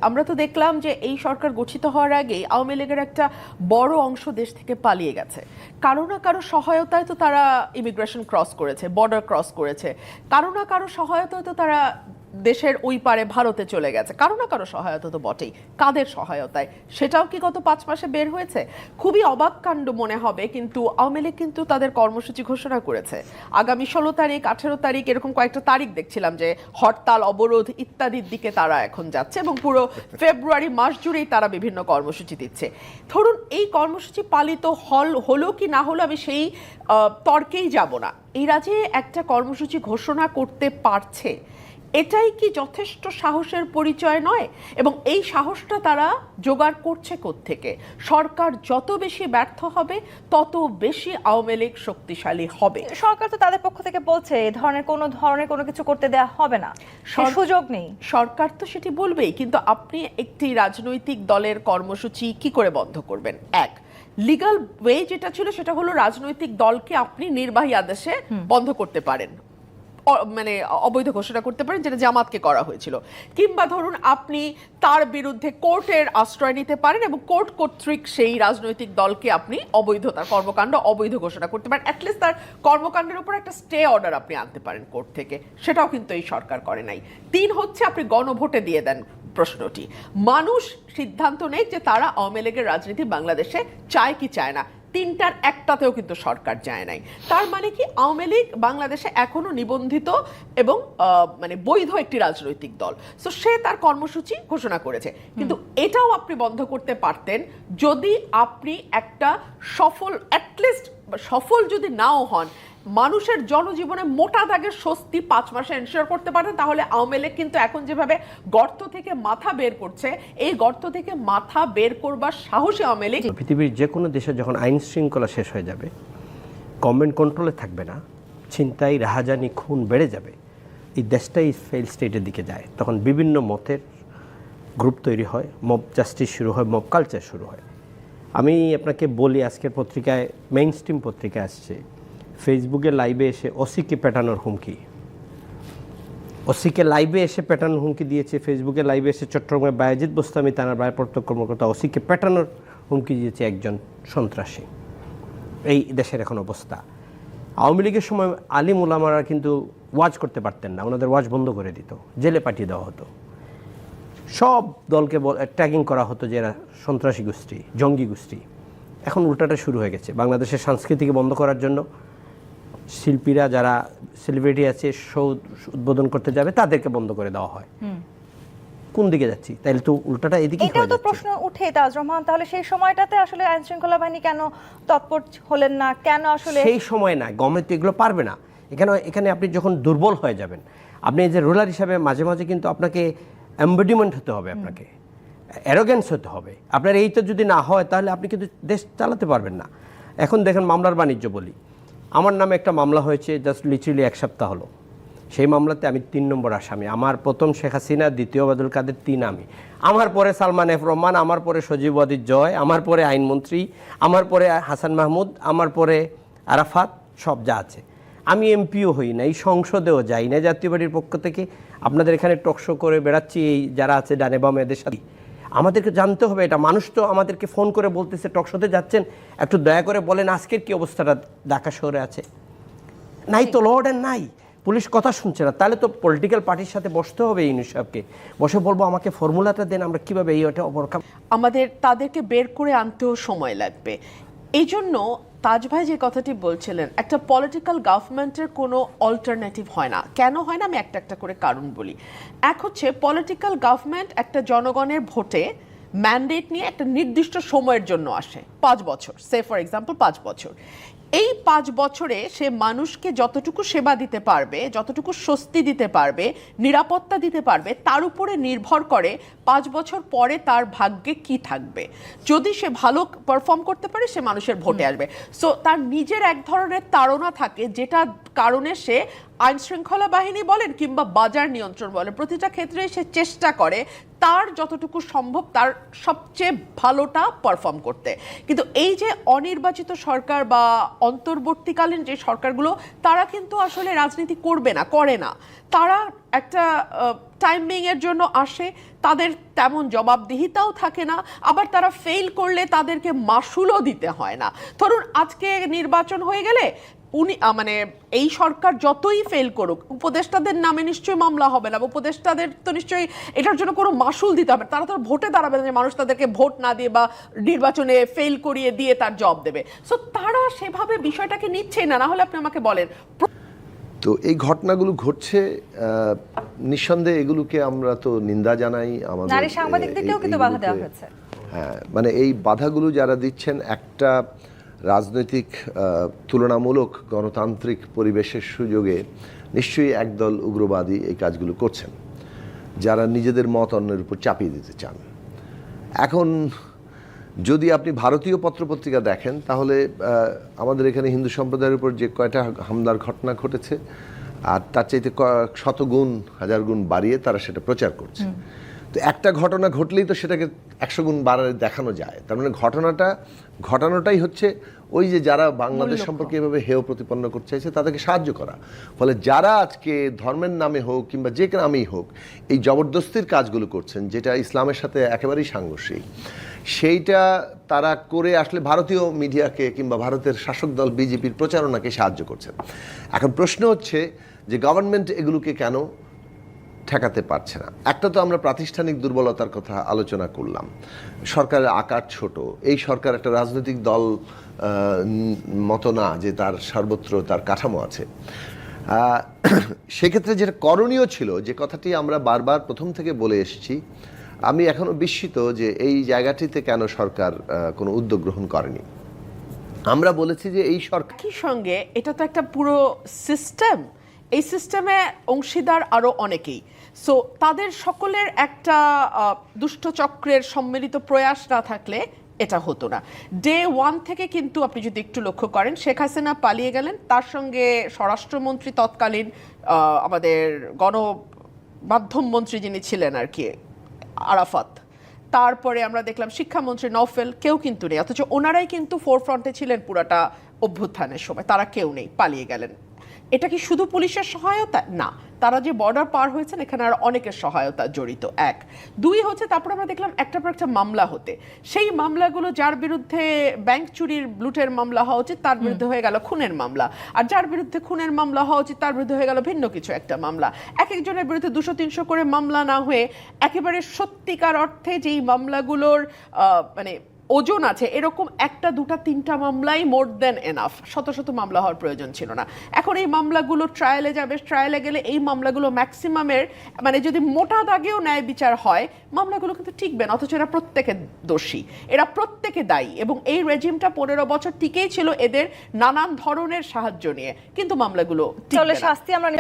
আমরা তো দেখলাম যে এই সরকার গঠিত হওয়ার আগে আওয়ামী লীগের একটা বড় অংশ দেশ থেকে পালিয়ে গেছে। কারো না কারো সহায়তায় তো তারা ইমিগ্রেশন ক্রস করেছে, বর্ডার ক্রস করেছে, কারো না কারো সহায়তায় তো তারা দেশের ওই পারে ভারতে চলে গেছে, কারো না কারো সহায়তা তো বটেই। কাদের সহায়তায় সেটাও কি গত 5 মাসে বের হয়েছে? খুবই অবাক কাণ্ড মনে হবে, কিন্তু আওয়ামী লীগ কিন্তু তাদের কর্মসূচি ঘোষণা করেছে আগামী 16 তারিখ 18 তারিখ এরকম কয়েকটা তারিখ দেখছিলাম যে হরতাল অবরোধ ইত্যাদির দিকে তারা এখন যাচ্ছে, এবং পুরো ফেব্রুয়ারি মাস জুড়েই তারা বিভিন্ন কর্মসূচি দিচ্ছে। ধরুন এই কর্মসূচি পালিত হলো কি না হলো আমি সেই তর্কেই যাব না। এরা যে একটা কর্মসূচি ঘোষণা করতে পারছে, এটাই কি যথেষ্ট সাহসের পরিচয় নয়? এবং এই সাহসটা তারা জোগাড় করছে কোত্থেকে? সরকার যত বেশি ব্যর্থ হবে তত বেশি আওয়ামী লীগ শক্তিশালী হবে। সরকার তো তাদের পক্ষ থেকে বলছে এই ধরনের কোনো কিছু করতে দেওয়া হবে না, সুযোগ নেই। সরকার তো সেটি বলবেই, কিন্তু আপনি একটি রাজনৈতিক দলের কর্মসূচি কি করে বন্ধ করবেন? এক, লিগ্যাল ওয়ে যেটা ছিল সেটা হলো রাজনৈতিক দলকে আপনি নির্বাহী আদেশে বন্ধ করতে পারেন, মানে অবৈধ ঘোষণা করতে পারেন, যেটা জামাতকে করা হয়েছিল। কিংবা ধরুন আপনি তার বিরুদ্ধে কোর্টের আশ্রয় নিতে পারেন এবং কোর্ট কর্তৃক সেই রাজনৈতিক দলকে আপনি তার কর্মকাণ্ড অবৈধ ঘোষণা করতে পারেন। অ্যাটলিস্ট তার কর্মকাণ্ডের উপর একটা স্টে অর্ডার আপনি আনতে পারেন কোর্ট থেকে, সেটাও কিন্তু এই সরকার করে নাই। 3 হচ্ছে আপনি গণভোটে দিয়ে দেন প্রশ্নটি, মানুষ সিদ্ধান্ত নেই যে তারা আওয়ামী লীগের রাজনীতি বাংলাদেশে চায় কি চায় না। 3টার একটাতেও কিন্তু সরকার যায় নাই। তার মানে কি আওয়ামী লীগ বাংলাদেশে এখনো নিবন্ধিত এবং মানে বৈধ একটি রাজনৈতিক দল। সো সে তার কর্মসূচি ঘোষণা করেছে, কিন্তু এটাও আপনি বন্ধ করতে পারতেন যদি আপনি একটা অ্যাটলিস্ট সফল যদি নাও হন, মানুষের জনজীবনে মোটা দাগের স্বস্তি 5 মাসে এনশিওর করতে পারেন। তাহলে আওয়ামী লীগ কিন্তু এখন যেভাবে গর্ত থেকে মাথা বের করছে, এই গর্ত থেকে মাথা বের করবার সাহসী আওয়ামী লীগ। পৃথিবীর যে কোনো দেশে যখন আইন শৃঙ্খলা শেষ হয়ে যাবে, গভর্নমেন্ট কন্ট্রোলে থাকবে না, ছিনতাই রাহাজানি খুন বেড়ে যাবে, এই দেশটাই ফেল স্টেটের দিকে যায়। তখন বিভিন্ন মতের গ্রুপ তৈরি হয়, মব জাস্টিস শুরু হয়, মব কালচার শুরু হয়। আমি আপনাকে বলি, আজকের পত্রিকায় মেইন স্ট্রিম পত্রিকায় আসছে, ফেসবুকে লাইভে এসে ওসিকে পেটানোর হুমকি। ওসিকে লাইভে এসে পেটানোর হুমকি দিয়েছে, ফেসবুকে লাইভে এসে চট্টগ্রামের বায়েজিদ বোস্তামি থানার ভারপ্রাপ্ত কর্মকর্তা ওসিকে পেটানোর হুমকি দিয়েছে একজন সন্ত্রাসী। এই দেশের এখন অবস্থা। আওয়ামী লীগের সময় আলিম উলামারা কিন্তু ওয়াজ করতে পারতেন না, ওনাদের ওয়াজ বন্ধ করে দিত, জেলে পাঠিয়ে দেওয়া হতো, সব দলকে ট্যাগিং করা হতো যে এরা সন্ত্রাসী গোষ্ঠী, জঙ্গি গোষ্ঠী। এখন উল্টাটা শুরু হয়ে গেছে। বাংলাদেশের সংস্কৃতিকে বন্ধ করার জন্য শিল্পীরা যারা সেলিব্রিটি আছে শো উদ্বোধন করতে যাবে তাদেরকে বন্ধ করে দেওয়া হয়। কোন দিকে যাচ্ছি? তাইলে তো উল্টাটা এদিকে হয়ে যাচ্ছে। এটাও তো প্রশ্ন উঠে তাজ রহমান, তাহলে সেই সময়টাতে আসলে আইন শৃঙ্খলা বাহিনী কেন তৎপর হলেন না? কেন আসলে সেই সময় না, গভর্নমেন্ট তো এগুলো পারবে না। এখানে আপনি যখন দুর্বল হয়ে যাবেন, আপনি এই যে রুলার হিসাবে মাঝে মাঝে কিন্তু আপনাকে এমবডিমেন্ট হতে হবে, আপনাকে অ্যারোগেন্স হতে হবে। আপনার এই তো যদি না হয় তাহলে আপনি কিন্তু দেশ চালাতে পারবেন না। এখন দেখেন মামলার বাণিজ্য বলি, আমার নামে একটা মামলা হয়েছে জাস্ট লিটারালি 1 সপ্তাহ হলো। সেই মামলাতে আমি 3 নম্বর আসামি। আমার প্রথম শেখ হাসিনা, দ্বিতীয় ওবায়দুল কাদের, 3 আমি। আমার পরে সালমান এফ রহমান, আমার পরে সজীব ওয়াজিদ জয়, আমার পরে আইনমন্ত্রী, আমার পরে হাসান মাহমুদ, আমার পরে আরাফাত, সব যা আছে। আমি এমপিও হই না, এই সংসদেও যাই না, জাতীয় পার্টির পক্ষ থেকে আপনাদের এখানে টকশো করে বেড়াচ্ছি এই যারা আছে ডানে বামে এদের সাথে। আমাদেরকে জানতে হবে এটা। মানুষ তো আমাদেরকে ফোন করে বলতেছে টকশোতে যাচ্ছেন, একটু দয়া করে বলেন আজকের কি অবস্থাটা ঢাকা শহরে আছে। নাই তো, লর্ড এন্ড নাই, পুলিশ কথা শুনছে না। তাহলে তো পলিটিক্যাল পার্টির সাথে বসতে হবে, ইউনুস সাহেবকে বসে বলবো আমাকে ফর্মুলাটা দেন, আমরা কীভাবে এই ওটা ওভারকাম। আমাদের তাদেরকে বের করে আনতেও সময় লাগবে। এই জন্য তাজ ভাই যে কথাটি বলছিলেন, একটা পলিটিক্যাল গভর্নমেন্টের কোনো অল্টারনেটিভ হয় না। কেন হয় না? আমি একটা একটা করে কারণ বলি। এক হচ্ছে পলিটিক্যাল গভর্নমেন্ট একটা জনগণের ভোটে ম্যান্ডেট নিয়ে একটা নির্দিষ্ট সময়ের জন্য আসে, 5 বছর, সে ফর এক্সাম্পল 5 বছর। এই 5 বছরে সে মানুষকে যতটুকু সেবা দিতে পারবে, যতটুকু স্বস্তি দিতে পারবে, নিরাপত্তা দিতে পারবে, তার উপরে নির্ভর করে 5 বছর পরে তার ভাগ্যে কি থাকবে। যদি সে ভালো পারফর্ম করতে পারে, সে মানুষের ভোটে আসবে। সো তার নিজের এক ধরনের তাড়না থাকে, যেটা কারণে সে আইন শৃঙ্খলা বাহিনী বলেন কিংবা বাজার নিয়ন্ত্রণ বলেন, প্রতিটা ক্ষেত্রে সে চেষ্টা করে তার যতটুকু সম্ভব তার সবচেয়ে ভালোটা পারফর্ম করতে। কিন্তু এই যে অনির্বাচিত সরকার বা অন্তর্বর্তীকালীন যে সরকারগুলো, তারা কিন্তু আসলে রাজনীতি করবে না, করে না। তারা একটা টাইমিং এর জন্য আসে, তাদের তেমন জবাবদিহিতাও থাকে না, আবার তারা ফেল করলে তাদেরকে মাসুলও দিতে হয় না। ধরুন আজকে নির্বাচন হয়ে গেলে উনি মানে এই সরকার যতই ফেল করুক, উপদেষ্টাদের নামে নিশ্চয়ই মামলা হবে না, উপদেষ্টাদের তো নিশ্চয়ই এটার জন্য কোনো মাসুল দিতে হবে। তারা তো ভোটে দাঁড়াবে না যে মানুষ তাদেরকে ভোট না দিয়ে বা নির্বাচনে ফেল করিয়ে দিয়ে তার জব দেবে। সো তারা সেভাবে বিষয়টাকে নিচ্ছেই না। না হলে আপনি আমাকে বলেন, তো এই ঘটনাগুলো ঘটছে, নিঃসন্দেহে এগুলোকে আমরা তো নিন্দা জানাই। আমাদের নারী সাংবাদিকদেরকেও কিন্তু বাধা দেওয়া হয়েছে। হ্যাঁ, মানে এই বাধাগুলো যারা দিচ্ছেন, একটা রাজনৈতিক তুলনামূলক গণতান্ত্রিক পরিবেশের সুযোগে নিশ্চয়ই একদল উগ্রবাদী এই কাজগুলো করছেন, যারা নিজেদের মত অন্যের উপর চাপিয়ে দিতে চান। এখন যদি আপনি ভারতীয় পত্রপত্রিকা দেখেন, তাহলে আমাদের এখানে হিন্দু সম্প্রদায়ের উপর যে কয়টা হামলার ঘটনা ঘটেছে, আর তার চাইতে শতগুণ হাজার গুণ বাড়িয়ে তারা সেটা প্রচার করছে। তো একটা ঘটনা ঘটলেই তো সেটাকে 100 গুণ বাড়ায় দেখানো যায়। তার মানে ঘটনাটাই হচ্ছে ওই যে যারা বাংলাদেশ সম্পর্কে এভাবে হেয় প্রতিপন্ন করতে চাইছে তাদেরকে সাহায্য করা। ফলে যারা আজকে ধর্মের নামে হোক কিংবা যে নামেই হোক এই জবরদস্তির কাজগুলো করছেন, যেটা ইসলামের সাথে একেবারেই সাংঘর্ষিক, সেইটা তারা করে আসলে ভারতীয় মিডিয়াকে কিংবা ভারতের শাসক দল বিজেপির প্রচারণাকে সাহায্য করছেন। এখন প্রশ্ন হচ্ছে যে গভর্নমেন্ট এগুলোকে কেন ঠেকাতে পারছে না। একটা তো আমরা প্রাতিষ্ঠানিক দুর্বলতার কথা আলোচনা করলাম, সরকারের আকার ছোট, এই সরকার একটা রাজনৈতিক দল মতো না যে তার সর্বত্র তার কাঠামো আছে। সেক্ষেত্রে যেটা করণীয় ছিল, যে কথাটি আমরা বারবার প্রথম থেকে বলে এসেছি, আমি এখনো বিস্মিত যে এই জায়গাটিতে কেন সরকার কোনো উদ্যোগ গ্রহণ করেনি। আমরা বলেছি যে এই সরকার একই সঙ্গে এটা তো একটা পুরো সিস্টেম, এই সিস্টেমে অংশীদার আরো অনেকেই। সো তাদের সকলের একটা দুষ্ট চক্রের সম্মিলিত প্রয়াস না থাকলে এটা হতো না। ডে 1 থেকে কিন্তু আপনি যদি একটু লক্ষ্য করেন, শেখ হাসিনা পালিয়ে গেলেন, তার সঙ্গে স্বরাষ্ট্রমন্ত্রী তৎকালীন আমাদের গণমাধ্যম মন্ত্রী যিনি ছিলেন আর কি, আরাফাত, তারপরে আমরা দেখলাম শিক্ষামন্ত্রী নওফেল, কেউ কিন্তু নেই। অথচ ওনারাই কিন্তু ফোরফ্রন্টে ছিলেন পুরাটা অভ্যুত্থানের সময়, তারা কেউ নেই, পালিয়ে গেলেন। এটা কি শুধু পুলিশের সহায়তা? না, তারা যে বর্ডার পার হয়েছেন এখানে আর অনেকের সহায়তা জড়িত। 1 2 হচ্ছে তারপর আমরা দেখলাম একটার পর একটা মামলা হতে, সেই মামলাগুলো যার বিরুদ্ধে ব্যাংক চুরির লুটের মামলা হওয়া উচিত তার বিরুদ্ধে হয়ে গেল খুনের মামলা, আর যার বিরুদ্ধে খুনের মামলা হওয়া উচিত তার বিরুদ্ধে হয়ে গেল ভিন্ন কিছু একটা মামলা। এক একজনের বিরুদ্ধে 200-300 করে মামলা না হয়ে একেবারে সত্যিকার অর্থে যেই মামলাগুলোর মানে ওজন আছে, এরকম 1টা 2টা 3টা মামলাই মোর দেন এনাফ, শত শত মামলা হওয়ার প্রয়োজন ছিল না। এখন এই মামলাগুলো ট্রায়ালে যাবে, ট্রায়ালে গেলে এই মামলাগুলো ম্যাক্সিমামের মানে যদি মোটা দাগেও ন্যায় বিচার হয়, মামলাগুলো কিন্তু টিকবে না। অথচ এরা প্রত্যেকে দোষী, এরা প্রত্যেকে দায়ী, এবং এই রেজিমটা 15 বছর টিকেই ছিল এদের নানান ধরনের সাহায্য নিয়ে, কিন্তু মামলাগুলো টিকবে না। শাস্তি আমরা